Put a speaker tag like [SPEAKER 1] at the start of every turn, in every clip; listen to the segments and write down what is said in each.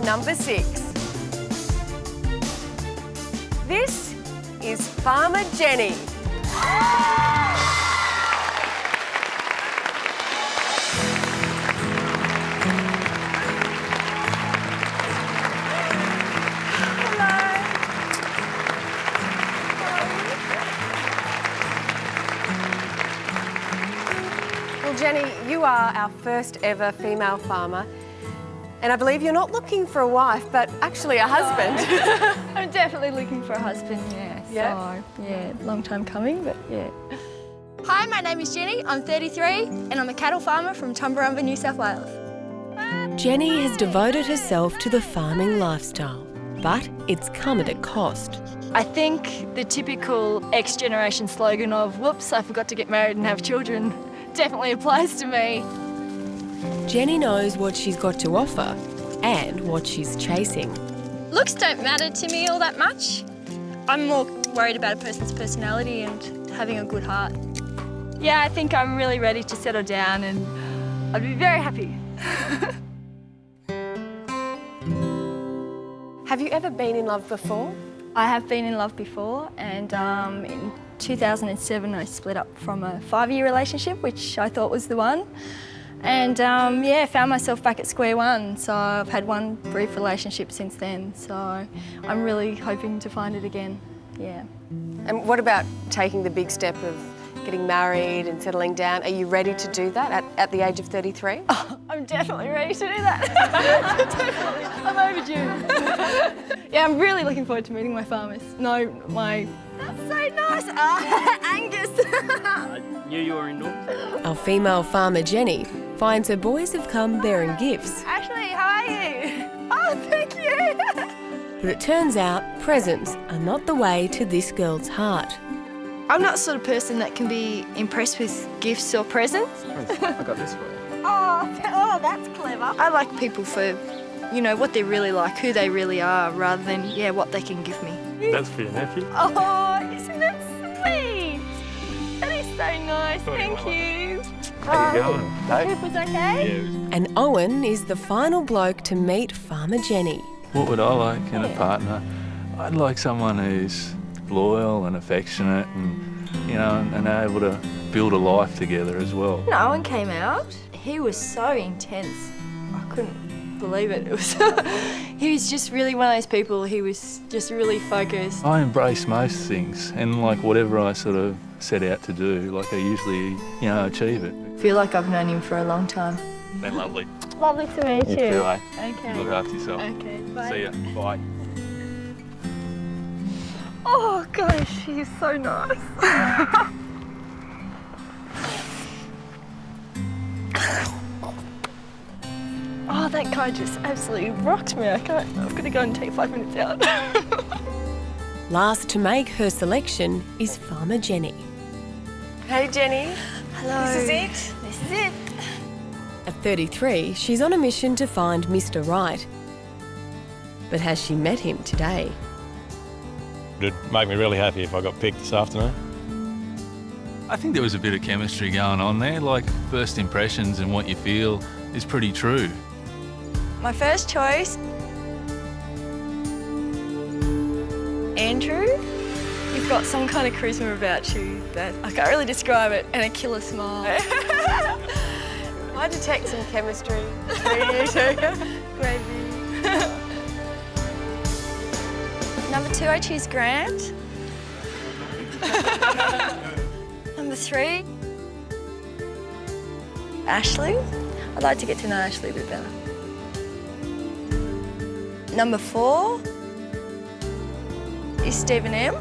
[SPEAKER 1] number 6. This is Farmer Jenny. Jenny, you are our first ever female farmer, and I believe you're not looking for a wife, but actually a husband.
[SPEAKER 2] I'm definitely looking for a husband, yeah.
[SPEAKER 1] Yeah?
[SPEAKER 2] So, yeah, long time coming, but yeah.
[SPEAKER 3] Hi, my name is Jenny. I'm 33 and I'm a cattle farmer from Tumbarumba, New South Wales.
[SPEAKER 4] Jenny has devoted herself to the farming lifestyle, but it's come at a cost.
[SPEAKER 2] I think the typical X-generation slogan of, whoops, I forgot to get married and have children, definitely applies to me.
[SPEAKER 4] Jenny knows what she's got to offer and what she's chasing.
[SPEAKER 3] Looks don't matter to me all that much. I'm more worried about a person's personality and having a good heart.
[SPEAKER 2] Yeah, I think I'm really ready to settle down and I'd be very happy.
[SPEAKER 1] Have you ever been in love before?
[SPEAKER 2] I have been in love before, and in 2007 I split up from a 5-year relationship, which I thought was the one. And yeah, found myself back at square one. So I've had one brief relationship since then. So I'm really hoping to find it again, yeah.
[SPEAKER 1] And what about taking the big step of getting married and settling down? Are you ready to do that at the age of 33?
[SPEAKER 2] Oh, I'm definitely ready to do that. Definitely. I'm overdue. Yeah, I'm really looking forward to meeting my farmers. No, my... That's so nice. Angus.
[SPEAKER 5] I knew you were in North.
[SPEAKER 4] Our female farmer Jenny finds her boys have come bearing gifts.
[SPEAKER 2] Ashley, how are you? Oh, thank you.
[SPEAKER 4] But it turns out presents are not the way to this girl's heart.
[SPEAKER 2] I'm not the sort of person that can be impressed with gifts or presents.
[SPEAKER 5] I got this for you.
[SPEAKER 2] Oh, that's clever. I like people for, you know, what they're really like, who they really are, rather than, yeah, what they can give me.
[SPEAKER 5] That's for your nephew.
[SPEAKER 2] Oh, isn't that sweet? That is so nice, thank you.
[SPEAKER 5] How you going, Dave?
[SPEAKER 2] Trip was okay?
[SPEAKER 5] Yeah.
[SPEAKER 4] And Owen is the final bloke to meet Farmer Jenny.
[SPEAKER 6] What would I like in a partner? I'd like someone who's loyal and affectionate and, you know, and able to build a life together as well.
[SPEAKER 2] When Owen came out, he was so intense. I couldn't believe it. He was just really one of those people, he was just really focused.
[SPEAKER 6] I embrace most things and like whatever I sort of set out to do, like I usually, you know, achieve it.
[SPEAKER 2] I feel like I've known him for a long time.
[SPEAKER 6] Been lovely.
[SPEAKER 2] Lovely to meet you.
[SPEAKER 6] too, eh?
[SPEAKER 2] Okay.
[SPEAKER 6] Look after yourself.
[SPEAKER 2] Okay, bye.
[SPEAKER 6] See ya. Bye.
[SPEAKER 2] Oh gosh, he's so nice. Oh, that guy just absolutely rocked me. I've got to go and take 5 minutes out.
[SPEAKER 4] Last to make her selection is Farmer Jenny.
[SPEAKER 1] Hey, Jenny.
[SPEAKER 2] Hello.
[SPEAKER 1] This is it?
[SPEAKER 2] This is it.
[SPEAKER 4] At 33, she's on a mission to find Mr. Right. But has she met him today?
[SPEAKER 7] It'd make me really happy if I got picked this afternoon.
[SPEAKER 6] I think there was a bit of chemistry going on there, like first impressions and what you feel is pretty true.
[SPEAKER 2] My first choice, Andrew. You've got some kind of charisma about you that I can't really describe it, and a killer smile.
[SPEAKER 1] I detect some chemistry between you two.
[SPEAKER 2] Gravy. Number 2, I choose Grant. Number 3, Ashley. I'd like to get to know Ashley a bit better. Number 4 is Stephen M.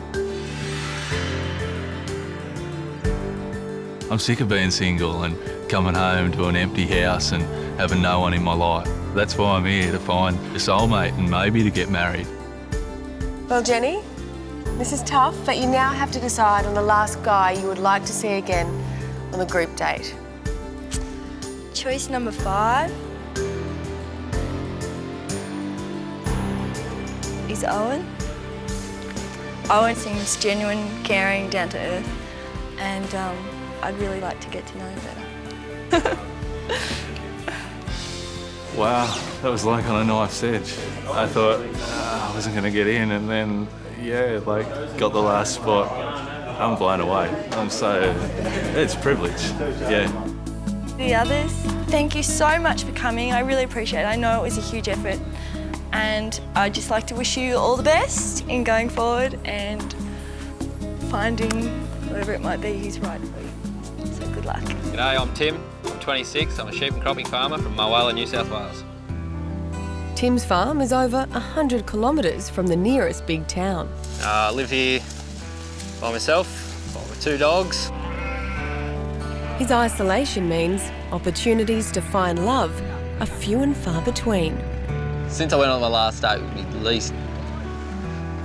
[SPEAKER 6] I'm sick of being single and coming home to an empty house and having no one in my life. That's why I'm here, to find a soulmate and maybe to get married.
[SPEAKER 1] Well, Jenny, this is tough, but you now have to decide on the last guy you would like to see again on the group date.
[SPEAKER 2] Choice number 5 is Owen. Owen seems genuine, caring, down to earth, and I'd really like to get to know him better.
[SPEAKER 6] Wow, that was like on a knife's edge. I thought I wasn't going to get in, and then, yeah, like, got the last spot. I'm blown away. It's a privilege, yeah.
[SPEAKER 2] The others, thank you so much for coming. I really appreciate it. I know it was a huge effort, and I'd just like to wish you all the best in going forward and finding whatever it might be who's right for you. So good luck.
[SPEAKER 8] G'day, I'm Tim. I'm 26. I'm a sheep and cropping farmer from Mulwala, New South Wales.
[SPEAKER 4] Tim's farm is over 100 kilometres from the nearest big town.
[SPEAKER 8] I live here by myself, with 2 dogs.
[SPEAKER 4] His isolation means opportunities to find love are few and far between.
[SPEAKER 8] Since I went on my last date, it would be at least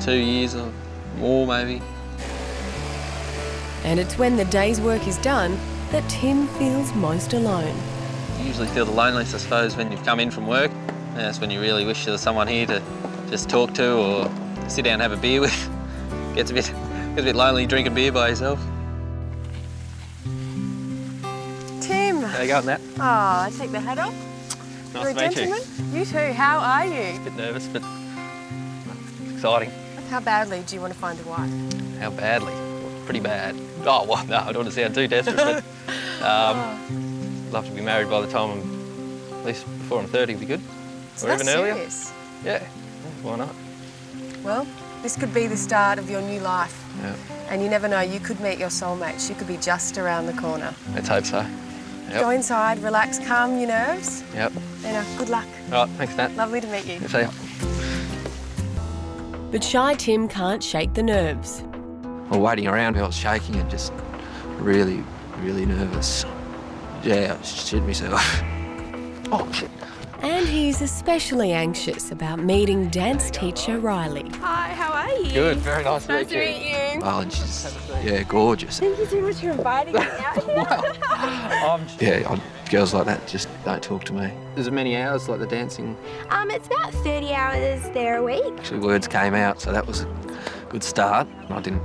[SPEAKER 8] 2 years or more, maybe.
[SPEAKER 4] And it's when the day's work is done that Tim feels most alone.
[SPEAKER 8] You usually feel the loneliest, I suppose, when you've come in from work. And that's when you really wish there was someone here to just talk to or sit down and have a beer with. Gets a bit lonely drinking beer by yourself.
[SPEAKER 1] Tim.
[SPEAKER 8] How you going, Nat?
[SPEAKER 1] Oh, I take the hat off.
[SPEAKER 8] Nice
[SPEAKER 1] You're a
[SPEAKER 8] to meet you.
[SPEAKER 1] gentleman. You too. How are you?
[SPEAKER 8] A bit nervous, but exciting.
[SPEAKER 1] How badly do you want to find a wife?
[SPEAKER 8] How badly? Pretty bad. Oh, well, no, I don't want to sound too desperate, but love to be married by the time I'm, at least before I'm 30 would be good.
[SPEAKER 1] So
[SPEAKER 8] or
[SPEAKER 1] that's
[SPEAKER 8] even earlier.
[SPEAKER 1] serious.
[SPEAKER 8] Yeah, why not?
[SPEAKER 1] Well, this could be the start of your new life.
[SPEAKER 8] Yeah,
[SPEAKER 1] And you never know, you could meet your soulmate. She could be just around the corner.
[SPEAKER 8] let's hope so. Yep.
[SPEAKER 1] Go inside, relax, calm your nerves,
[SPEAKER 8] Yep.
[SPEAKER 1] and good luck.
[SPEAKER 8] All right, thanks, Nat.
[SPEAKER 1] Lovely to meet you.
[SPEAKER 8] See ya.
[SPEAKER 4] But shy Tim can't shake the nerves.
[SPEAKER 8] Well, waiting around, I was shaking and just really, really nervous. Yeah, I shit myself. Oh, shit.
[SPEAKER 4] And he's especially anxious about meeting dance teacher Riley.
[SPEAKER 2] Hi, how are you?
[SPEAKER 8] Good, very nice to meet you.
[SPEAKER 2] you.
[SPEAKER 8] Oh, and she's, yeah, gorgeous.
[SPEAKER 2] Thank you so much for inviting me out here.
[SPEAKER 8] Girls like that just don't talk to me. There's many hours like the dancing.
[SPEAKER 9] It's about 30 hours there a week.
[SPEAKER 8] Actually, words came out, so that was a good start. I didn't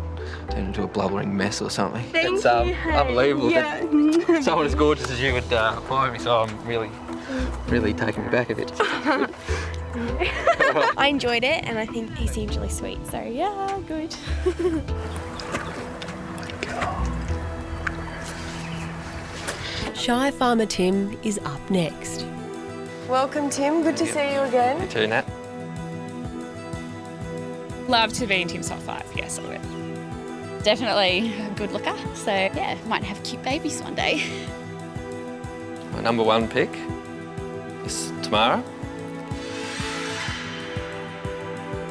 [SPEAKER 8] turn into a blubbering mess or something.
[SPEAKER 9] Thank
[SPEAKER 8] It's
[SPEAKER 9] you,
[SPEAKER 8] unbelievable
[SPEAKER 9] yeah.
[SPEAKER 8] that someone as gorgeous as you would apply me, so I'm really taken me back a bit.
[SPEAKER 9] I enjoyed it and I think he seemed really sweet, so yeah, good.
[SPEAKER 4] Shy farmer Tim is up next.
[SPEAKER 1] Welcome, Tim. Good to see you again.
[SPEAKER 8] You too, Nat.
[SPEAKER 10] Love to be in Tim's top 5, yes, I would. Definitely a good looker, so yeah, might have cute babies one day.
[SPEAKER 8] My number 1 pick is Tamara.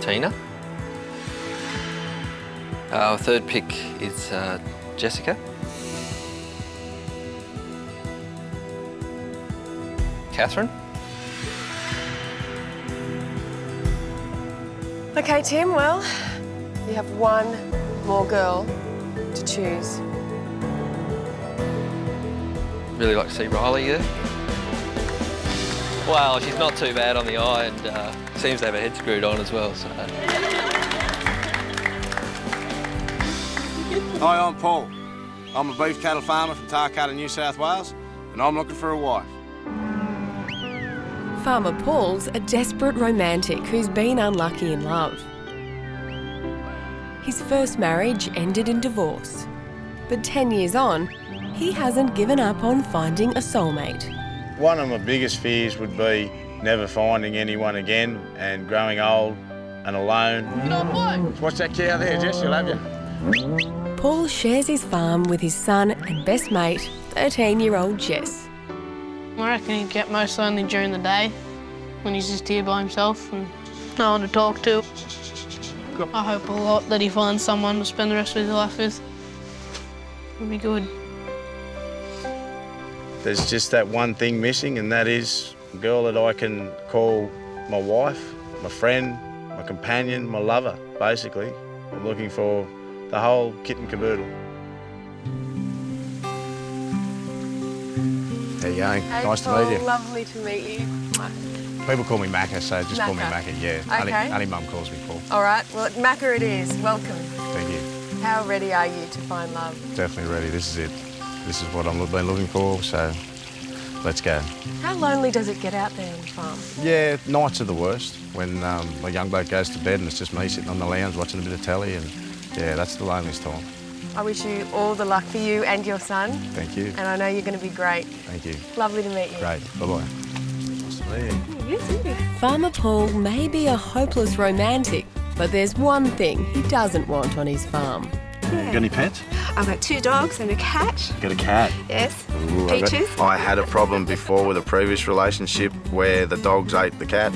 [SPEAKER 8] Tina. Our 3rd pick is Jessica. Catherine.
[SPEAKER 1] Okay, Tim, well, you have one more girl to choose.
[SPEAKER 8] Really like to see Riley there. Well, she's not too bad on the eye and seems to have her head screwed on as well, so.
[SPEAKER 11] Hi, I'm Paul. I'm a beef cattle farmer from Tarcutta, New South Wales, and I'm looking for a wife.
[SPEAKER 4] Farmer Paul's a desperate romantic who's been unlucky in love. His first marriage ended in divorce, but 10 years on, he hasn't given up on finding a soulmate.
[SPEAKER 11] One of my biggest fears would be never finding anyone again and growing old and alone. Watch that cow there, Jess, you'll have you.
[SPEAKER 4] Paul shares his farm with his son and best mate, 13-year-old Jess.
[SPEAKER 12] I reckon he'd get most lonely during the day when he's just here by himself and no one to talk to. I hope a lot that he finds someone to spend the rest of his life with. It'll be good.
[SPEAKER 11] There's just that one thing missing, and that is a girl that I can call my wife, my friend, my companion, my lover, basically. I'm looking for the whole kit and caboodle. How you going?
[SPEAKER 1] Hey,
[SPEAKER 11] Nice
[SPEAKER 1] Paul,
[SPEAKER 11] to meet you.
[SPEAKER 1] Lovely to meet you.
[SPEAKER 11] People call me Macca, so just call me
[SPEAKER 1] Macca.
[SPEAKER 11] Macca, yeah.
[SPEAKER 1] Okay.
[SPEAKER 11] Only Mum calls me Paul.
[SPEAKER 1] All right, well, Macca it is. Welcome.
[SPEAKER 11] Thank you.
[SPEAKER 1] How ready are you to find love?
[SPEAKER 11] Definitely ready. This is it. This is what I've been looking for, so let's go.
[SPEAKER 1] How lonely does it get out there on the farm?
[SPEAKER 11] Yeah, nights are the worst when my young bloke goes to bed and it's just me sitting on the lounge watching a bit of telly, and yeah, that's the loneliest time.
[SPEAKER 1] I wish you all the luck for you and your son.
[SPEAKER 11] Thank you.
[SPEAKER 1] And I know you're going to be great.
[SPEAKER 11] Thank you.
[SPEAKER 1] Lovely to meet you.
[SPEAKER 11] Great. Bye-bye. Nice to meet you.
[SPEAKER 1] You too.
[SPEAKER 4] Farmer Paul may be a hopeless romantic, but there's one thing he doesn't want on his farm.
[SPEAKER 11] Got any pets?
[SPEAKER 13] I've got 2 dogs and a cat.
[SPEAKER 11] Got a cat?
[SPEAKER 13] Yes.
[SPEAKER 11] Ooh,
[SPEAKER 13] Peaches.
[SPEAKER 11] I had a problem before with a previous relationship where the dogs ate the cat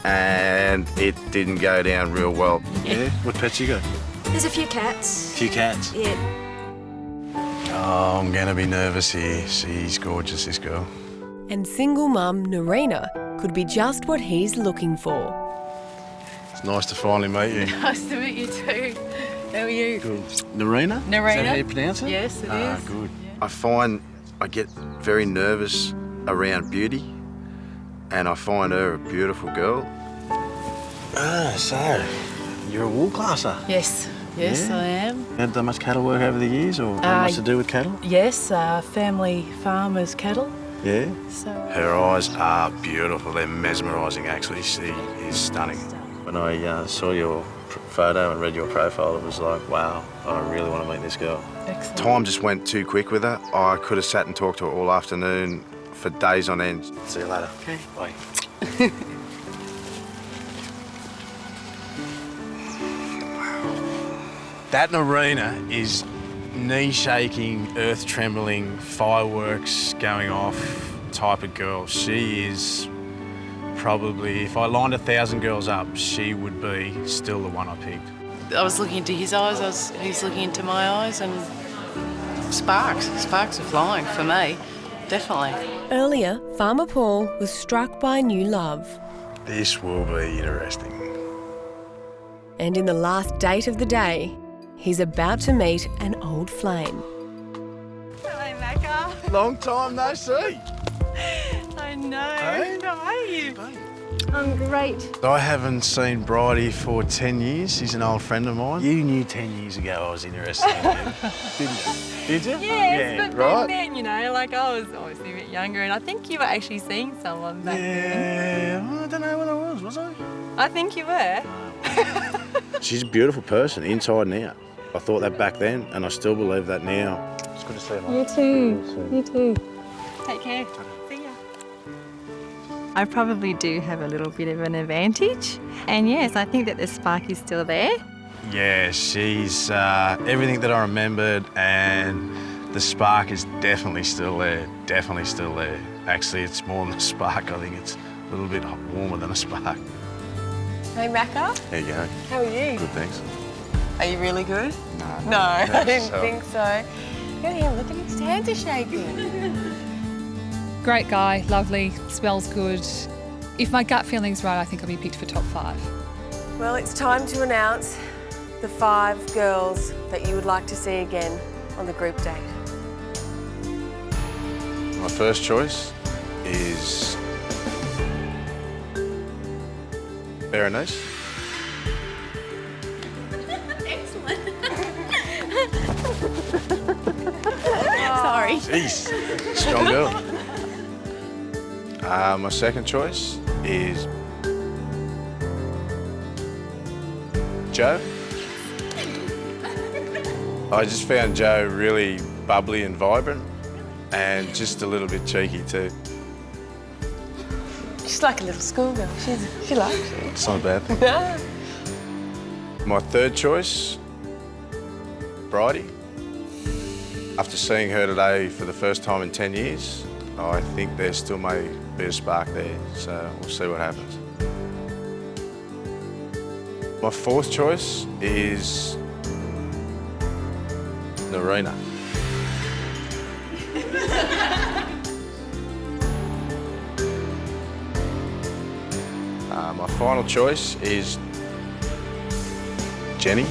[SPEAKER 11] and it didn't go down real well. Yeah? What pets you got?
[SPEAKER 13] There's a few cats.
[SPEAKER 11] Few cats?
[SPEAKER 13] Yeah.
[SPEAKER 11] Oh, I'm going to be nervous here. She's gorgeous, this girl.
[SPEAKER 4] And single mum Narina could be just what he's looking for.
[SPEAKER 11] It's nice to finally meet you.
[SPEAKER 14] Nice to meet you too. How are you?
[SPEAKER 11] Good. Narina?
[SPEAKER 14] Narina.
[SPEAKER 11] Is that how you pronounce it?
[SPEAKER 14] Yes, it is.
[SPEAKER 11] Good. I find I get very nervous around beauty, and I find her a beautiful girl. So you're a wool classer?
[SPEAKER 14] Yes, yes, I am.
[SPEAKER 11] Had done much cattle work over the years, or much to do with cattle?
[SPEAKER 14] Yes, family farmers' cattle.
[SPEAKER 11] Yeah.
[SPEAKER 14] So
[SPEAKER 11] Her eyes are beautiful. They're mesmerising, actually. She is stunning. When I saw your photo and read your profile, it was like, wow, I really want to meet this girl.
[SPEAKER 14] Excellent.
[SPEAKER 11] Time just went too quick with her. I could have sat and talked to her all afternoon for days on end. See you later.
[SPEAKER 14] Okay.
[SPEAKER 11] Bye. That Narina is knee-shaking, earth-trembling, fireworks going off type of girl. She is probably, if I lined 1,000 girls up, she would be still the one I picked.
[SPEAKER 14] I was looking into his eyes, he's looking into my eyes, and sparks are flying for me, definitely.
[SPEAKER 4] Earlier, Farmer Paul was struck by new love.
[SPEAKER 11] This will be interesting.
[SPEAKER 4] And in the last date of the day, he's about to meet an old flame.
[SPEAKER 14] Hello, Macca.
[SPEAKER 11] Long time no see.
[SPEAKER 14] I know.
[SPEAKER 11] Hey?
[SPEAKER 14] How are you? I'm great.
[SPEAKER 11] I haven't seen Bridie for 10 years. He's an old friend of mine. You knew 10 years ago I was interested in him, didn't you? Did you?
[SPEAKER 14] Yes, but
[SPEAKER 11] right?
[SPEAKER 14] then, you know, like I was obviously a bit younger, and I think you were actually seeing someone back then.
[SPEAKER 11] Yeah, I don't know what I was I?
[SPEAKER 14] I think you were.
[SPEAKER 11] She's a beautiful person, inside and out. I thought that back then, and I still believe that now. It's good to see you, mate.
[SPEAKER 14] You too. You too. Take care. See ya. I probably do have a little bit of an advantage, and yes, I think that the spark is still there.
[SPEAKER 11] Yeah, she's everything that I remembered, and the spark is definitely still there. Definitely still there. Actually, it's more than a spark. I think it's a little bit warmer than a spark.
[SPEAKER 1] Hey, Macca.
[SPEAKER 11] There you go.
[SPEAKER 1] How are you?
[SPEAKER 11] Good, thanks.
[SPEAKER 1] Are you really good?
[SPEAKER 11] No.
[SPEAKER 1] No, I didn't think so. Look at him, look at his hands are shaking.
[SPEAKER 15] Great guy, lovely, smells good. If my gut feeling's right, I think I'll be picked for top 5.
[SPEAKER 1] Well, it's time to announce the 5 girls that you would like to see again on the group date.
[SPEAKER 11] My first choice is Berenice.
[SPEAKER 9] Excellent.
[SPEAKER 13] Sorry.
[SPEAKER 11] Jeez, strong girl. My second choice is Jo. I just found Jo really bubbly and vibrant, and just a little bit cheeky too.
[SPEAKER 1] She's like a little schoolgirl. She likes it.
[SPEAKER 11] It's not a bad thing.
[SPEAKER 1] No.
[SPEAKER 11] My third choice, Bridie. After seeing her today for the first time in 10 years, I think there still may be a spark there, so we'll see what happens. My fourth choice is Narina. My final choice is Jenny.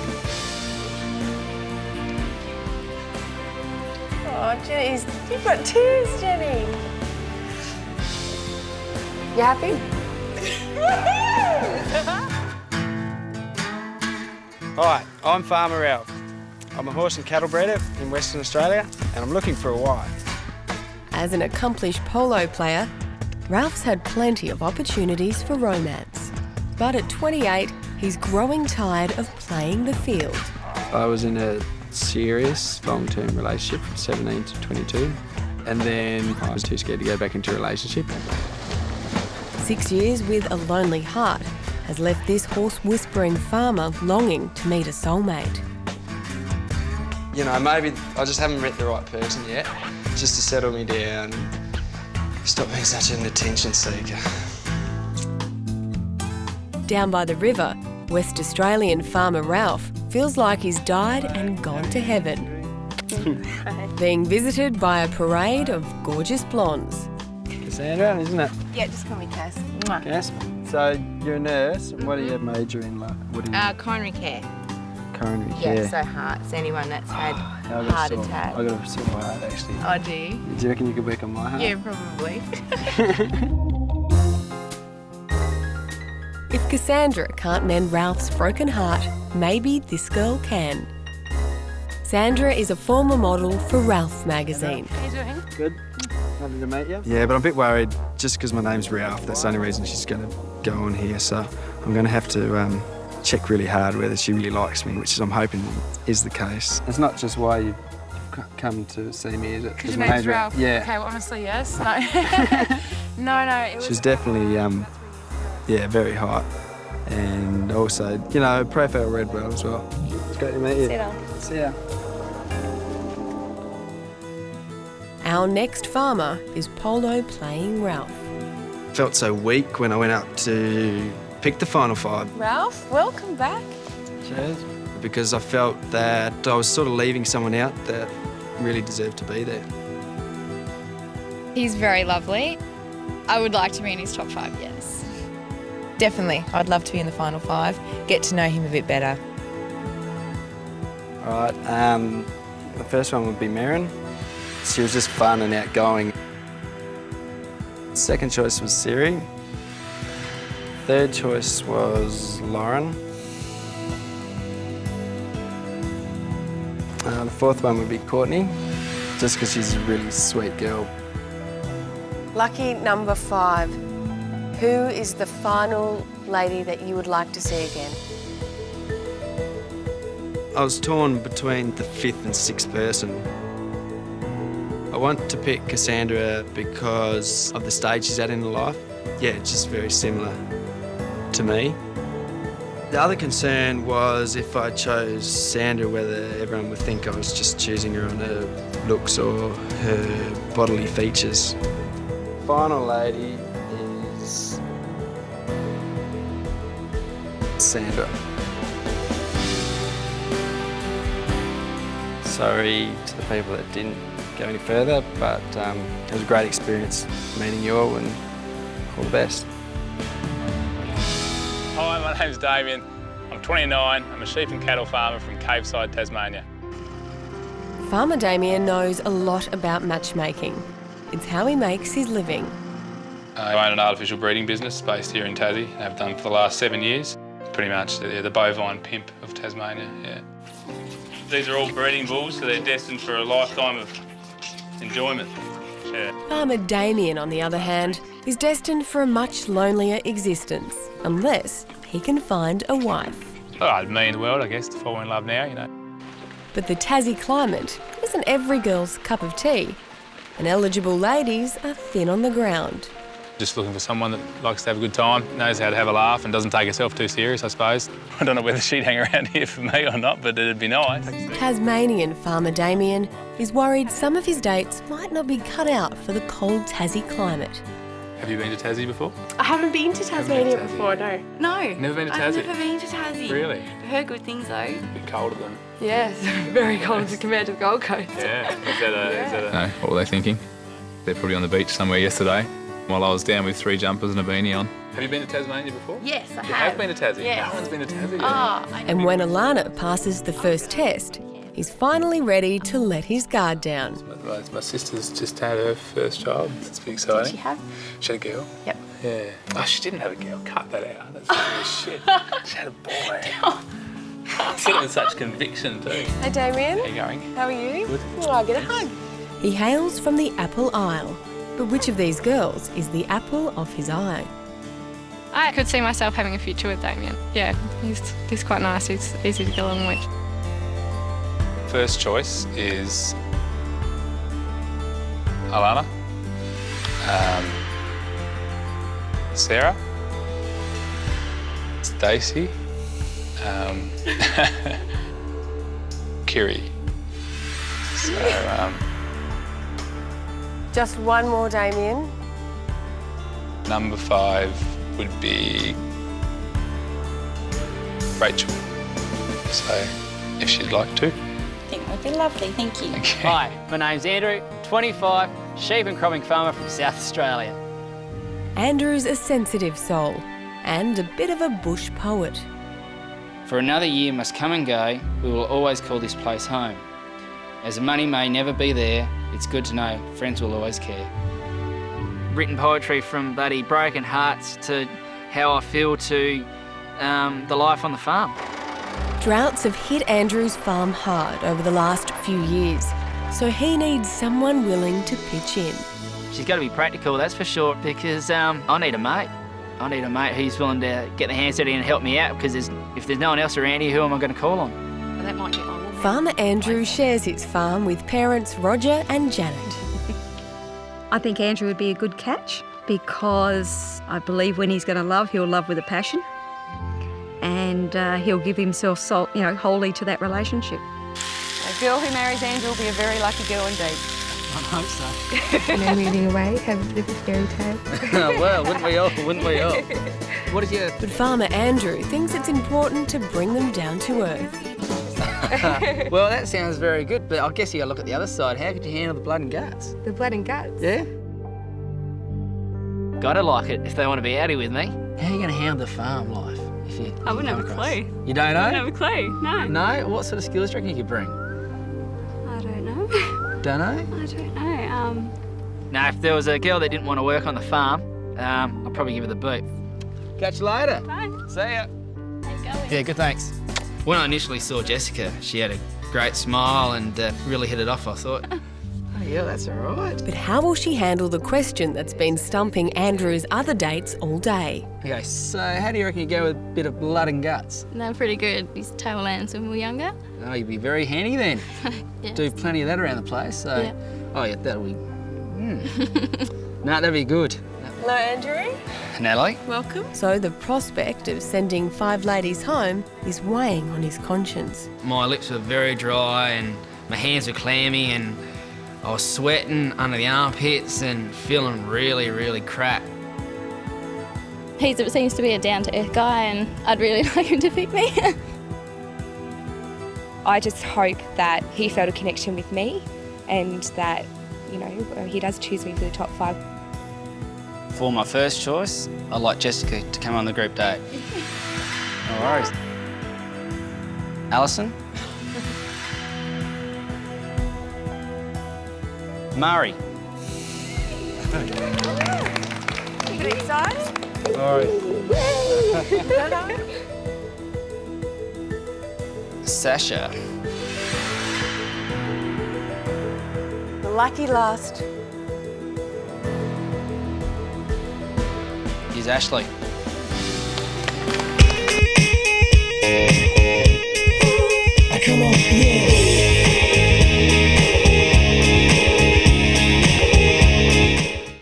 [SPEAKER 1] Oh, Jenny, you've got tears, Jenny. You happy?
[SPEAKER 16] Hi, I'm Farmer Ralph. I'm a horse and cattle breeder in Western Australia, and I'm looking for a wife.
[SPEAKER 4] As an accomplished polo player, Ralph's had plenty of opportunities for romance. But at 28, he's growing tired of playing the field.
[SPEAKER 17] I was in a serious long-term relationship from 17 to 22, and then I was too scared to go back into a relationship.
[SPEAKER 4] 6 years with a lonely heart has left this horse-whispering farmer longing to meet a soulmate.
[SPEAKER 17] You know, maybe I just haven't met the right person yet, just to settle me down and stop being such an attention seeker.
[SPEAKER 4] Down by the river, West Australian farmer Ralph feels like he's died and gone to heaven. Being visited by a parade of gorgeous blondes.
[SPEAKER 17] Cassandra, isn't it?
[SPEAKER 13] Yeah, just call me Cass.
[SPEAKER 17] Cass. So you're a nurse. What do you major in? What do you
[SPEAKER 13] Coronary care.
[SPEAKER 17] coronary
[SPEAKER 13] Yeah,
[SPEAKER 17] care?
[SPEAKER 13] so hearts. Anyone that's had
[SPEAKER 17] I've got
[SPEAKER 13] heart
[SPEAKER 17] a sore-
[SPEAKER 13] attack.
[SPEAKER 17] I've got a sore heart, actually.
[SPEAKER 13] Oh, do you?
[SPEAKER 17] Do you reckon you could work on my heart?
[SPEAKER 13] Yeah, probably.
[SPEAKER 4] If Cassandra can't mend Ralph's broken heart, maybe this girl can. Sandra is a former model for Ralph magazine.
[SPEAKER 13] How you doing?
[SPEAKER 17] Good. Lovely to meet you. Yeah, but I'm a bit worried just because my name's Ralph. That's the only reason she's going to go on here. So I'm going to have to check really hard whether she really likes me, which I'm hoping is the case. It's not just why you've come to see me, is it?
[SPEAKER 18] Because your name's Ralph?
[SPEAKER 17] Yeah.
[SPEAKER 18] Okay, well, honestly, yes. No. no, it was...
[SPEAKER 17] She's definitely, very hot. And also, you know, profile read well as well. It's great to meet you.
[SPEAKER 13] See ya.
[SPEAKER 17] See ya.
[SPEAKER 4] Our next farmer is polo playing Ralph.
[SPEAKER 17] Felt so weak when I went up to pick the final five.
[SPEAKER 1] Ralph, welcome back.
[SPEAKER 17] Cheers. Because I felt that I was sort of leaving someone out that really deserved to be there.
[SPEAKER 3] He's very lovely. I would like to be in his top 5, yes.
[SPEAKER 19] Definitely. I'd love to be in the final 5, get to know him a bit better.
[SPEAKER 17] All right, the first one would be Merrin. She was just fun and outgoing. Second choice was Siri. Third choice was Lauren. The fourth one would be Courtney, just because she's a really sweet girl.
[SPEAKER 1] Lucky number 5. Who is the final lady that you would like to see again?
[SPEAKER 17] I was torn between the 5th and 6th person. I want to pick Cassandra because of the stage she's at in her life. Yeah, it's just very similar to me. The other concern was if I chose Sandra, whether everyone would think I was just choosing her on her looks or her bodily features. Final lady is Sandra. Sorry to the people that didn't go any further, but it was a great experience meeting you all, and all the best.
[SPEAKER 20] Hi, my name's Damian. I'm 29. I'm a sheep and cattle farmer from Caveside, Tasmania.
[SPEAKER 4] Farmer Damian knows a lot about matchmaking. It's how he makes his living.
[SPEAKER 20] I own an artificial breeding business based here in Tassie and have done for the last 7 years. Pretty much the bovine pimp of Tasmania, yeah. These are all breeding bulls, so they're destined for a lifetime of enjoyment. Yeah.
[SPEAKER 4] Farmer Damian, on the other hand, is destined for a much lonelier existence, unless he can find a wife.
[SPEAKER 20] Oh, it'd mean the world, I guess, to fall in love now, you know.
[SPEAKER 4] But the Tassie climate isn't every girl's cup of tea, and eligible ladies are thin on the ground.
[SPEAKER 20] Just looking for someone that likes to have a good time, knows how to have a laugh and doesn't take herself too serious, I suppose. I don't know whether she'd hang around here for me or not, but it'd be nice.
[SPEAKER 4] Tasmanian farmer Damian is worried some of his dates might not be cut out for the cold Tassie climate.
[SPEAKER 20] Have you been to Tassie before?
[SPEAKER 9] I haven't been to Tasmania before, no. No.
[SPEAKER 20] Never been to Tassie?
[SPEAKER 9] I've never been to Tassie.
[SPEAKER 20] Really?
[SPEAKER 9] I've heard good things though.
[SPEAKER 20] A bit colder than...
[SPEAKER 9] Yes, very cold compared to the Gold Coast.
[SPEAKER 20] Yeah. Is that a...
[SPEAKER 21] No, what were they thinking? They're probably on the beach somewhere yesterday while I was down with 3 jumpers and a beanie on.
[SPEAKER 20] Have you been to Tasmania before?
[SPEAKER 9] Yes, I
[SPEAKER 20] You
[SPEAKER 9] have.
[SPEAKER 20] have been to Tassie?
[SPEAKER 9] Yes.
[SPEAKER 20] No one's been to Tassie yet.
[SPEAKER 9] Oh,
[SPEAKER 4] And when Alana passes the first test, he's finally ready to let his guard down.
[SPEAKER 20] My sister's just had her first child. It's pretty exciting.
[SPEAKER 9] Did she have?
[SPEAKER 20] She had a girl?
[SPEAKER 9] Yep.
[SPEAKER 20] Yeah. Oh, she didn't have a girl. Cut that out. That's really shit. She had a boy. Said it with such conviction too.
[SPEAKER 1] Hey, Damian.
[SPEAKER 20] How you going?
[SPEAKER 1] How are you?
[SPEAKER 20] Good.
[SPEAKER 1] Oh, I'll get a hug.
[SPEAKER 4] He hails from the Apple Isle, but which of these girls is the apple of his eye?
[SPEAKER 18] I could see myself having a future with Damian. Yeah, he's quite nice. He's easy to get along with.
[SPEAKER 20] First choice is Alana, Sarah, Stacey, Kiri. So,
[SPEAKER 1] Just one more, Damian.
[SPEAKER 20] number 5 would be Rachel. So, if she'd like to.
[SPEAKER 10] I think that would be lovely, thank you.
[SPEAKER 5] Hi, my name's Andrew, 25, sheep and cropping farmer from South Australia.
[SPEAKER 4] Andrew's a sensitive soul and a bit of a bush poet.
[SPEAKER 5] For another year must come and go, we will always call this place home. As the money may never be there, it's good to know friends will always care. Written poetry from bloody broken hearts to how I feel to the life on the farm.
[SPEAKER 4] Droughts have hit Andrew's farm hard over the last few years, so he needs someone willing to pitch in.
[SPEAKER 5] She's got to be practical, that's for sure, because I need a mate. I need a mate who's willing to get the hands dirty and help me out, because if there's no one else around here, who am I going to call on?
[SPEAKER 18] Well, that might get my woman.
[SPEAKER 4] Farmer Andrew shares his farm with parents Roger and Janet.
[SPEAKER 22] I think Andrew would be a good catch because I believe when he's going to love, he'll love with a passion, and he'll give himself wholly to that relationship.
[SPEAKER 23] A girl who marries Andrew will be a very lucky girl indeed.
[SPEAKER 5] I hope so.
[SPEAKER 9] And then moving away, have a bit of a fairy tale.
[SPEAKER 5] Well, wouldn't we all? Wouldn't we all? What is your...
[SPEAKER 4] But Farmer Andrew thinks it's important to bring them down to earth.
[SPEAKER 5] Well, that sounds very good, but I guess you got to look at the other side. How could you handle the blood and guts?
[SPEAKER 9] The blood and guts?
[SPEAKER 5] Yeah. Gotta like it if they want to be out here with me. How are you going to handle the farm life? If you
[SPEAKER 18] I wouldn't have a clue.
[SPEAKER 5] You don't know?
[SPEAKER 18] I wouldn't have a clue, no.
[SPEAKER 5] No? What sort of skills do you reckon you could bring?
[SPEAKER 18] I don't know.
[SPEAKER 5] Don't know?
[SPEAKER 18] I don't know.
[SPEAKER 5] No, if there was a girl that didn't want to work on the farm, I'd probably give her the boot. Catch you later.
[SPEAKER 18] Bye.
[SPEAKER 5] See ya.
[SPEAKER 18] How you going?
[SPEAKER 5] Yeah, good, thanks. When I initially saw Jessica, she had a great smile and really hit it off, I thought. Oh, yeah, that's all right.
[SPEAKER 4] But how will she handle the question that's been stumping Andrew's other dates all day?
[SPEAKER 5] Okay, so how do you reckon you go with a bit of blood and guts?
[SPEAKER 18] No, pretty good. Used to tail lands when we were younger.
[SPEAKER 5] Oh, you'd be very handy then.
[SPEAKER 18] Yeah.
[SPEAKER 5] Do plenty of that around the place, so...
[SPEAKER 18] Yeah.
[SPEAKER 5] Oh, yeah, that'll be... No, that'd be good.
[SPEAKER 1] Hello, Andrew.
[SPEAKER 5] Natalie?
[SPEAKER 1] Welcome.
[SPEAKER 4] So the prospect of sending 5 ladies home is weighing on his conscience.
[SPEAKER 5] My lips were very dry and my hands were clammy and I was sweating under the armpits and feeling really, really crap.
[SPEAKER 3] He seems to be a down-to-earth guy and I'd really like him to pick me.
[SPEAKER 24] I just hope that he felt a connection with me and that, he does choose me for the top 5.
[SPEAKER 5] For my first choice, I'd like Jessica to come on the group date. No worries. Alison? Murray?
[SPEAKER 1] You get excited?
[SPEAKER 5] Sorry.
[SPEAKER 1] Hello.
[SPEAKER 5] Sasha?
[SPEAKER 1] The lucky last.
[SPEAKER 5] Here's Ashley.